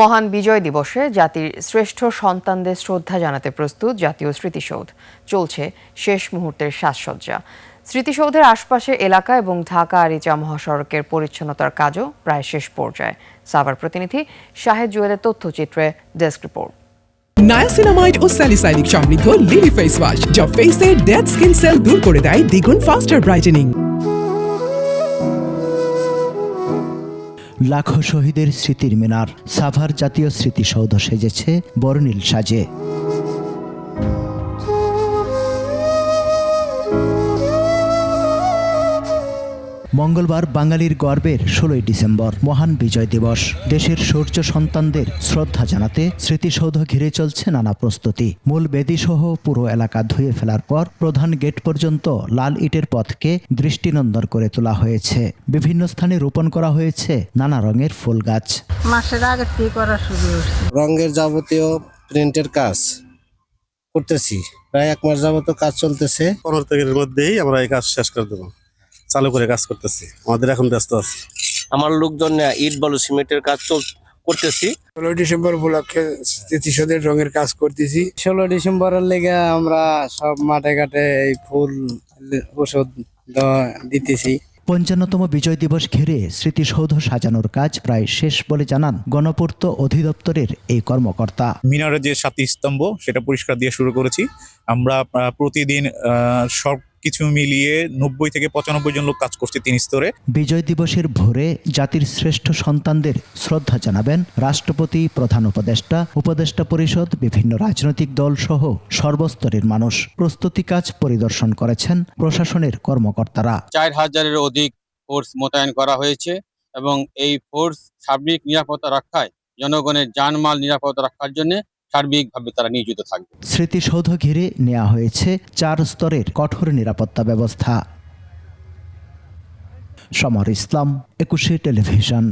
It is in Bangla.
মহান বিজয় দিবসে জাতির শ্রেষ্ঠ সন্তানদের শ্রদ্ধা জানাতে প্রস্তুত জাতীয় স্মৃতিসৌধ। চলছে শেষ মুহূর্তের সাজসজ্জা। স্মৃতিসৌধের আশপাশে এলাকা এবং ঢাকা আরিচা মহাসড়কের পরিচ্ছন্নতার কাজও প্রায় শেষ পর্যায়ে। সাভার প্রতিনিধি শাহেদ জুয়েলের তথ্যচিত্রে ডেস্ক রিপোর্ট। নায়াসিনামাইড ও স্যালিসাইলিক সমৃদ্ধ লিলি ফেস ওয়াশ যা ফেসের ডেড স্কিন সেল দূর করে দেয় দ্বিগুণ ফাস্টার ব্রাইটেনিং। লাখো শহীদের স্মৃতির মিনার সাভার জাতীয় স্মৃতিসৌধ সেজেছে বর্ণিল সাজে। মঙ্গলবার বাঙালির গর্বের 16ই ডিসেম্বর মহান বিজয় দিবস। দেশের শৌর্য সন্তানদের শ্রদ্ধা জানাতে স্মৃতিসৌধ ঘিরে চলছে নানা প্রস্তুতি। মূল বেদি সহ পুরো এলাকা ধুয়ে ফেলার পর প্রধান গেট পর্যন্ত লাল ইটের পথকে দৃষ্টিনন্দন করে তোলা হয়েছে। বিভিন্ন স্থানে রোপণ করা হয়েছে নানা রঙের ফুল গাছ। মাসের আগে থেকে করা শুরু হয়েছে। রঙের যাবতীয় প্রিন্টের কাজ করতেছি, প্রায় 1 মাস যাবত কাজ চলতেছে। 15 তারিখের মধ্যেই আমরা এই কাজ শেষ করে দেবো। চালু করে কাজ করতেছি, আমাদের এখন ব্যস্ত আছে। আমার লোকজন ইট বালু সিমেন্টের কাজ করতেছি। 16 ডিসেম্বর উপলক্ষে স্মৃতিসৌধের রঙের কাজ করতেছি। 16 ডিসেম্বরের লেগে আমরা সব মাঠে ঘাটে এই ফুল ওষুধ দিতেছি। 55তম বিজয় দিবস ঘিরে স্মৃতিসৌধ সাজানোর কাজ প্রায় শেষ বলে জানান গণপূর্ত অধিদপ্তরের এই কর্মকর্তা। মিনারের যে 7টি স্তম্ভ সেটা পরিষ্কার দিয়ে শুরু করেছি। আমরা প্রতিদিন সব কিছু মিলিয়ে 90 থেকে 95 জন লোক কাজ করছে 3 স্তরে। বিজয় দিবসের ভোরে জাতির শ্রেষ্ঠ সন্তানদের শ্রদ্ধা জানাবেন রাষ্ট্রপতি, প্রধান উপদেষ্টা, উপদেষ্টা পরিষদ, বিভিন্ন রাজনৈতিক দল সহ সর্বস্তরের মানুষ। প্রস্তুতি কাজ পরিদর্শন করেছেন প্রশাসনের কর্মকর্তারা। 4000-এর অধিক ফোর্স মোতায়েন করা হয়েছে এবং এই ফোর্স সার্বিক নিরাপত্তা রক্ষায়, জনগণের জানমাল নিরাপত্তা রক্ষার জন্য সার্বিকভাবে তারা নিয়োজিত থাকবে। স্মৃতিসৌধ ঘিরে নেওয়া হয়েছে 4 স্তরের কঠোর নিরাপত্তা ব্যবস্থা। সমর ইসলাম, 21 টেলিভিশন।